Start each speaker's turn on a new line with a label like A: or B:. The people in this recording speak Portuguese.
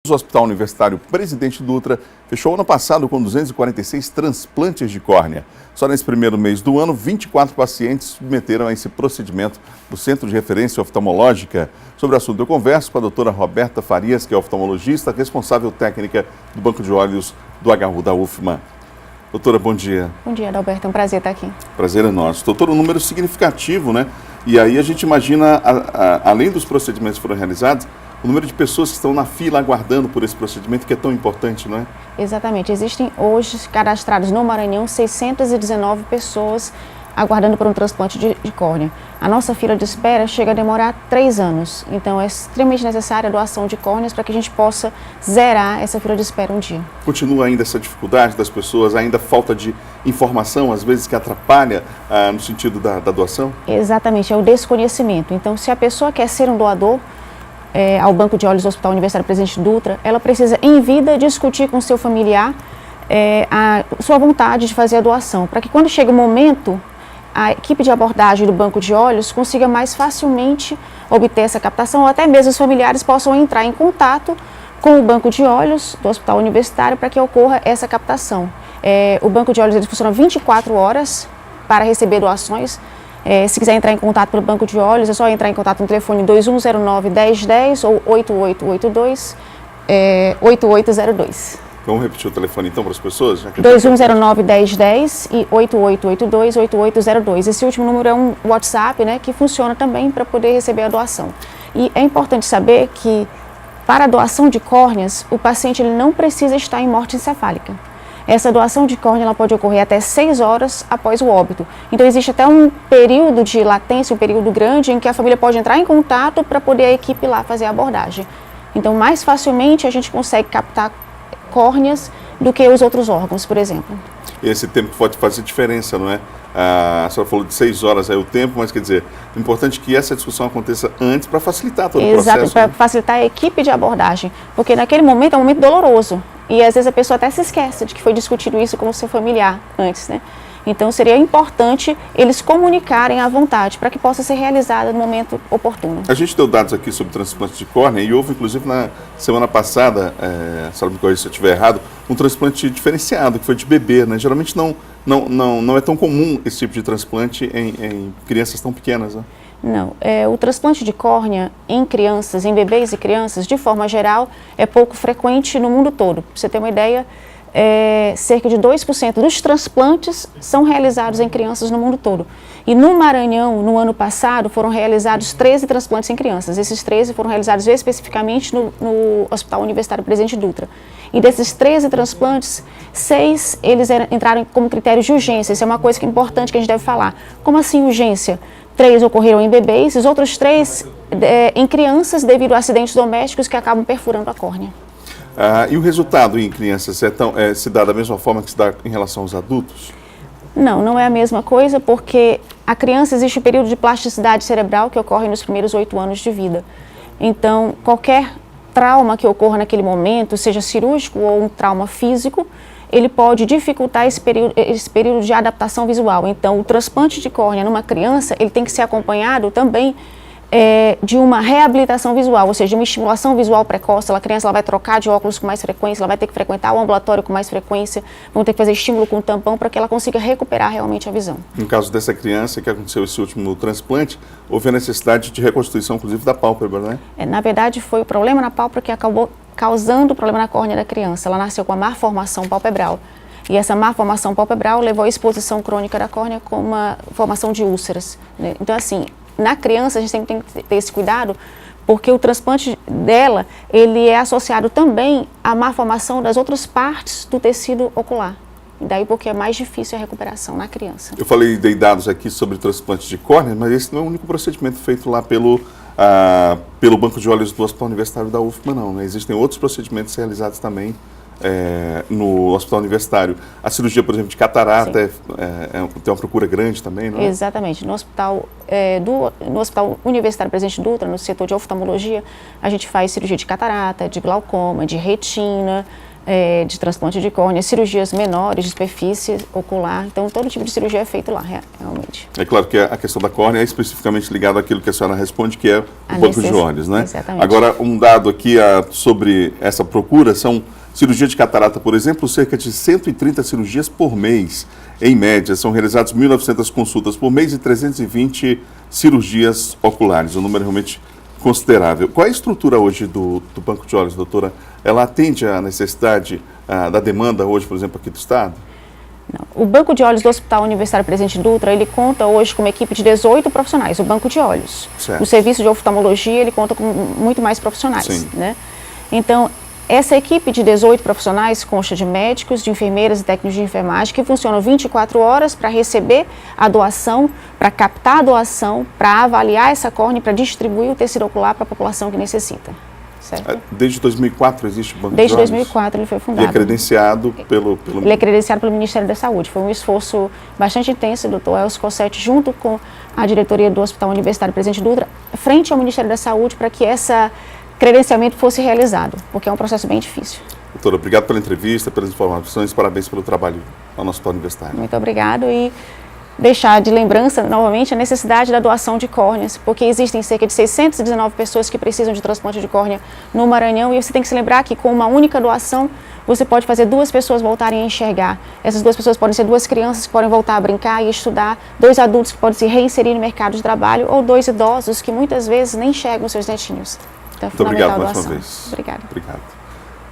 A: O Hospital Universitário Presidente Dutra fechou ano passado com 246 transplantes de córnea. Só nesse primeiro mês do ano, 24 pacientes submeteram a esse procedimento no Centro de Referência Oftalmológica. Sobre o assunto, eu converso com a doutora Roberta Farias, que é oftalmologista, responsável técnica do Banco de Olhos do HU da UFMA. Doutora, bom dia.
B: Bom dia, Adalberto. É um prazer estar aqui.
A: Prazer é nosso. Doutora, um número significativo, né? E aí a gente imagina, além dos procedimentos que foram realizados, o número de pessoas que estão na fila aguardando por esse procedimento, que é tão importante, não é?
B: Exatamente. Existem hoje cadastrados no Maranhão 619 pessoas aguardando por um transplante de córnea. A nossa fila de espera chega a demorar 3 anos. Então é extremamente necessária a doação de córneas para que a gente possa zerar essa fila de espera um dia.
A: Continua ainda essa dificuldade das pessoas, ainda falta de informação, às vezes que atrapalha no sentido da doação?
B: Exatamente, é o desconhecimento. Então se a pessoa quer ser um doador, ao Banco de Olhos do Hospital Universitário Presidente Dutra, ela precisa, em vida, discutir com seu familiar a sua vontade de fazer a doação, para que quando chega o momento, a equipe de abordagem do Banco de Olhos consiga mais facilmente obter essa captação, ou até mesmo os familiares possam entrar em contato com o Banco de Olhos do Hospital Universitário para que ocorra essa captação. O Banco de Olhos ele funciona 24 horas para receber doações. Se quiser entrar em contato pelo Banco de Olhos, é só entrar em contato no telefone 2109-1010 ou 8882-8802.
A: Vamos repetir o telefone então para as pessoas?
B: 2109-1010 e 8882-8802. Esse último número é um WhatsApp, né, que funciona também para poder receber a doação. E é importante saber que para a doação de córneas, o paciente ele não precisa estar em morte encefálica. Essa doação de córnea ela pode ocorrer até 6 horas após o óbito. Então existe até um período de latência, um período grande, em que a família pode entrar em contato para poder a equipe lá fazer a abordagem. Então mais facilmente a gente consegue captar córneas do que os outros órgãos, por exemplo.
A: Esse tempo pode fazer diferença, não é? A senhora falou de 6 horas aí o tempo, mas quer dizer, é importante que essa discussão aconteça antes para facilitar todo o processo.
B: Exato, para facilitar a equipe de abordagem, porque naquele momento é um momento doloroso e às vezes a pessoa até se esquece de que foi discutido isso com o seu familiar antes, né? Então seria importante eles comunicarem à vontade para que possa ser realizada no momento oportuno.
A: A gente deu dados aqui sobre transplante de córnea e houve inclusive na semana passada, a senhora me corrija se eu estiver errado, um transplante diferenciado, que foi de bebê, né? Geralmente não é tão comum esse tipo de transplante em crianças tão pequenas, né?
B: Não, o transplante de córnea em crianças, em bebês e crianças, de forma geral, é pouco frequente no mundo todo. Para você ter uma ideia, cerca de 2% dos transplantes são realizados em crianças no mundo todo. E no Maranhão, no ano passado, foram realizados 13 transplantes em crianças. Esses 13 foram realizados especificamente no Hospital Universitário Presidente Dutra. E desses 13 transplantes, 6 eles entraram como critérios de urgência. Isso é uma coisa que é importante que a gente deve falar. Como assim urgência? 3 ocorreram em bebês, os outros 3 em crianças devido a acidentes domésticos que acabam perfurando a córnea.
A: E o resultado em crianças se dá da mesma forma que se dá em relação aos adultos?
B: Não é a mesma coisa, porque a criança existe um período de plasticidade cerebral que ocorre nos primeiros 8 anos de vida. Então, qualquer trauma que ocorra naquele momento, seja cirúrgico ou um trauma físico, ele pode dificultar esse período de adaptação visual. Então, o transplante de córnea numa criança, ele tem que ser acompanhado também de uma reabilitação visual, ou seja, de uma estimulação visual precoce. A criança vai trocar de óculos com mais frequência, ela vai ter que frequentar o ambulatório com mais frequência, vão ter que fazer estímulo com tampão para que ela consiga recuperar realmente a visão.
A: No caso dessa criança que aconteceu esse último transplante, houve a necessidade de reconstituição, inclusive, da pálpebra, né?
B: Na verdade, foi o problema na pálpebra que acabou causando o problema na córnea da criança. Ela nasceu com uma má formação palpebral. E essa má formação palpebral levou à exposição crônica da córnea com uma formação de úlceras, né? Então, assim, na criança a gente tem que ter esse cuidado, porque o transplante dela, ele é associado também à má formação das outras partes do tecido ocular. E daí porque é mais difícil a recuperação na criança.
A: Eu dei dados aqui sobre transplante de córnea, mas esse não é o único procedimento feito lá pelo Banco de Olhos do Hospital Universitário da UFMA, não, né? Existem outros procedimentos realizados também no Hospital Universitário. A cirurgia, por exemplo, de catarata tem uma procura grande também, não é?
B: Exatamente. No Hospital Universitário Presidente Dutra, no setor de oftalmologia, a gente faz cirurgia de catarata, de glaucoma, de retina, de transplante de córnea, cirurgias menores de superfície ocular. Então, todo tipo de cirurgia é feito lá, realmente.
A: É claro que a questão da córnea é especificamente ligada àquilo que a senhora responde, que é o banco de olhos, né?
B: Exatamente.
A: Agora, um dado aqui sobre essa procura são cirurgia de catarata, por exemplo, cerca de 130 cirurgias por mês. Em média, são realizadas 1.900 consultas por mês e 320 cirurgias oculares. Um número realmente considerável. Qual é a estrutura hoje do banco de olhos, doutora? Ela atende à necessidade da demanda hoje, por exemplo, aqui do Estado?
B: Não. O Banco de Olhos do Hospital Universitário Presidente Dutra, ele conta hoje com uma equipe de 18 profissionais, o Banco de Olhos.
A: Certo.
B: O serviço de oftalmologia, ele conta com muito mais profissionais.
A: Sim.
B: Né? Então, essa equipe de 18 profissionais consta de médicos, de enfermeiras e técnicos de enfermagem que funcionam 24 horas para receber a doação, para captar a doação, para avaliar essa córnea e para distribuir o tecido ocular para a população que necessita. Certo?
A: Desde 2004 existe o Banco
B: Desde
A: de Olhos?
B: 2004 ele foi fundado.
A: E é credenciado pelo...
B: Ele é credenciado pelo Ministério da Saúde. Foi um esforço bastante intenso do Dr. Elcio Cossetti, junto com a diretoria do Hospital Universitário Presidente Dutra, frente ao Ministério da Saúde, para que esse credenciamento fosse realizado, porque é um processo bem difícil.
A: Doutora, obrigado pela entrevista, pelas informações, parabéns pelo trabalho no nosso Hospital Universitário.
B: Muito obrigado e deixar de lembrança, novamente, a necessidade da doação de córneas, porque existem cerca de 619 pessoas que precisam de transplante de córnea no Maranhão e você tem que se lembrar que com uma única doação você pode fazer 2 pessoas voltarem a enxergar. Essas 2 pessoas podem ser 2 crianças que podem voltar a brincar e estudar, 2 adultos que podem se reinserir no mercado de trabalho ou 2 idosos que muitas vezes nem enxergam seus netinhos. Então,
A: Muito obrigado mais
B: doação.
A: uma vez.
B: Obrigada.
A: Obrigado.